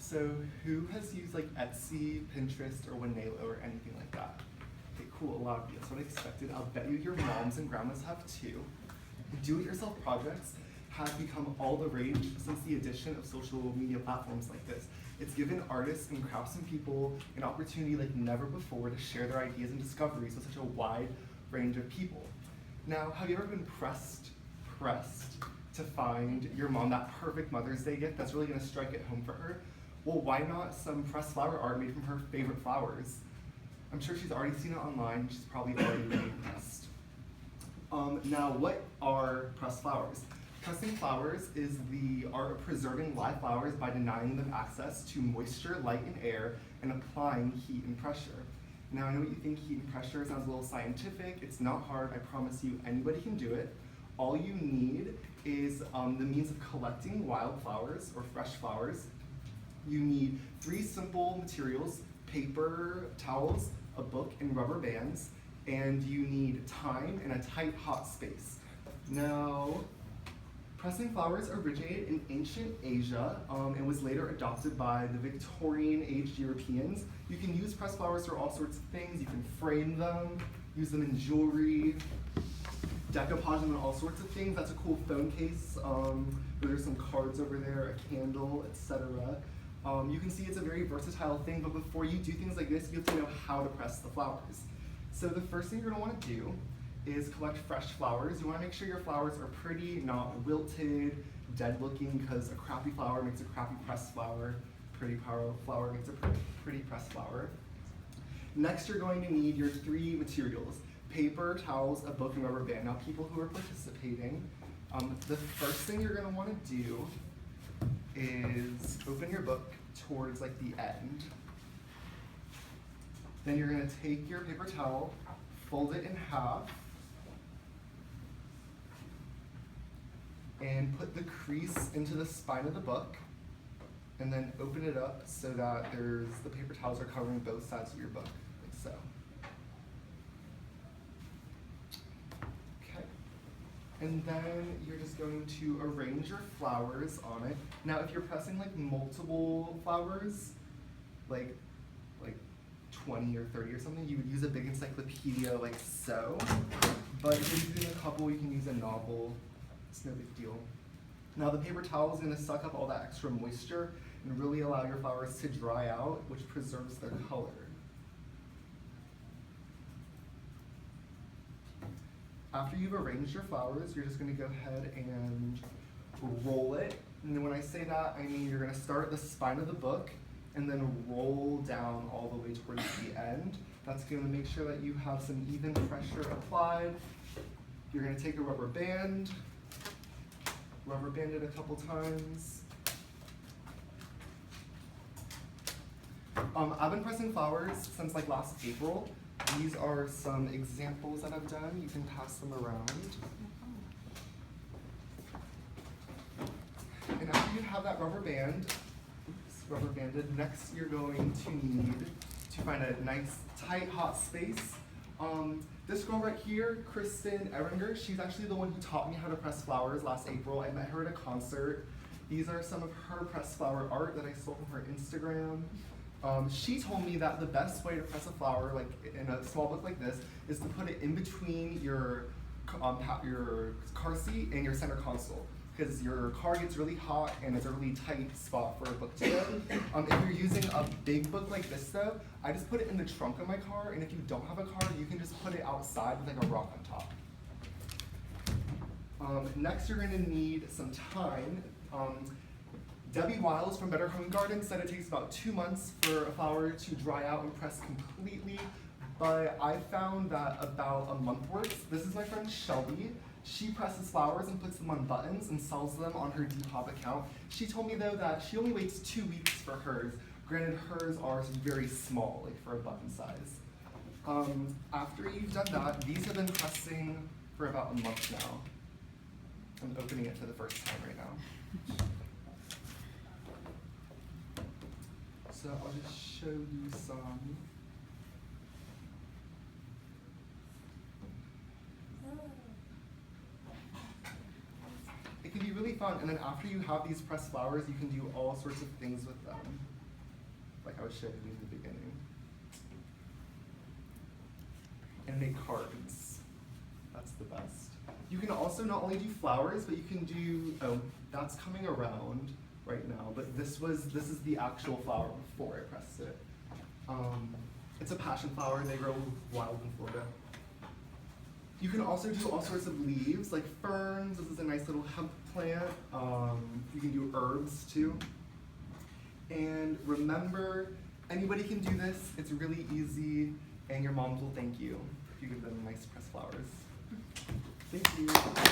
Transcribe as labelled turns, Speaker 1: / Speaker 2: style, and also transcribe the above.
Speaker 1: So who has used like Etsy, Pinterest, or Winalo or anything like that? Okay, cool, a lot of you. That's what I expected. I'll bet you your moms and grandmas have too. Do-it-yourself projects have become all the rage since the addition of social media platforms like this. It's given artists and craftsmen people an opportunity like never before to share their ideas and discoveries with such a wide range of people. Now, have you ever been pressed to find your mom that perfect Mother's Day gift that's really gonna strike it home for her? Well, why not some pressed flower art made from her favorite flowers? I'm sure she's already seen it online. She's probably already really impressed. Now, what are pressed flowers? Pressing flowers is the art of preserving live flowers by denying them access to moisture, light, and air, and applying heat and pressure. Now, I know what you think heat and pressure sounds a little scientific. It's not hard. I promise you, anybody can do it. All you need is the means of collecting wild flowers or fresh flowers. You need 3 simple materials: paper towels, a book, and rubber bands. And you need time and a tight, hot space. Now, pressing flowers originated in ancient Asia and was later adopted by the Victorian-aged Europeans. You can use pressed flowers for all sorts of things. You can frame them, use them in jewelry, decoupage them in all sorts of things. That's a cool phone case. There's some cards over there, a candle, etc. You can see it's a very versatile thing, but before you do things like this, you have to know how to press the flowers. So the first thing you're gonna wanna do is collect fresh flowers. You wanna make sure your flowers are pretty, not wilted, dead looking, because a crappy flower makes a crappy pressed flower. Pretty flower makes a pretty pressed flower. Next, you're going to need your 3 materials: paper, towels, a book, and rubber band. Now, people who are participating, the first thing you're gonna wanna do is open your book towards like the end. Then you're gonna take your paper towel, fold it in half, and put the crease into the spine of the book, and then open it up so that the paper towels are covering both sides of your book, like so. Okay. And then you're just going to arrange your flowers on it. Now, if you're pressing like multiple flowers, like 20 or 30 or something, you would use a big encyclopedia like so. But if you're using a couple, you can use a novel. It's no big deal. Now, the paper towel is going to suck up all that extra moisture and really allow your flowers to dry out, which preserves their color. After you've arranged your flowers, you're just going to go ahead and roll it. And then when I say that, I mean you're going to start at the spine of the book and then roll down all the way towards the end. That's going to make sure that you have some even pressure applied. You're going to take a rubber band, rubber band it a couple times. I've been pressing flowers since like last April. These are some examples that I've done. You can pass them around. And after you have that rubber band, rubber banded, next you're going to need to find a nice, tight, hot space. This girl right here, Kristen Eringer, she's actually the one who taught me how to press flowers last April. I met her at a concert. These are some of her pressed flower art that I stole from her Instagram. She told me that the best way to press a flower, like in a small book like this, is to put it in between your car seat and your center console, because your car gets really hot and it's a really tight spot for a book to go. If you're using a big book like this though, I just put it in the trunk of my car, and if you don't have a car, you can just put it outside with like a rock on top. Next, you're gonna need some time. Debbie Wiles from Better Home Garden said it takes about 2 months for a flower to dry out and press completely, but I found that about a month works. This is my friend Shelby. She presses flowers and puts them on buttons and sells them on her Depop account. She told me though that she only waits 2 weeks for hers. Granted, hers are very small, like for a button size. After you've done that, these have been pressing for about a month now. I'm opening it for the first time right now. So I'll just show you some. It can be really fun, and then after you have these pressed flowers, you can do all sorts of things with them. like I was showing you in the beginning. And make cards. That's the best. You can also not only do flowers, but you can do, oh, that's coming around right now, but this is the actual flower before I pressed it. It's a passion flower, they grow wild in Florida. You can also do all sorts of leaves, like ferns. This is a nice little hemp plant. You can do herbs too. And remember, anybody can do this. It's really easy, and your moms will thank you if you give them nice pressed flowers. Thank you.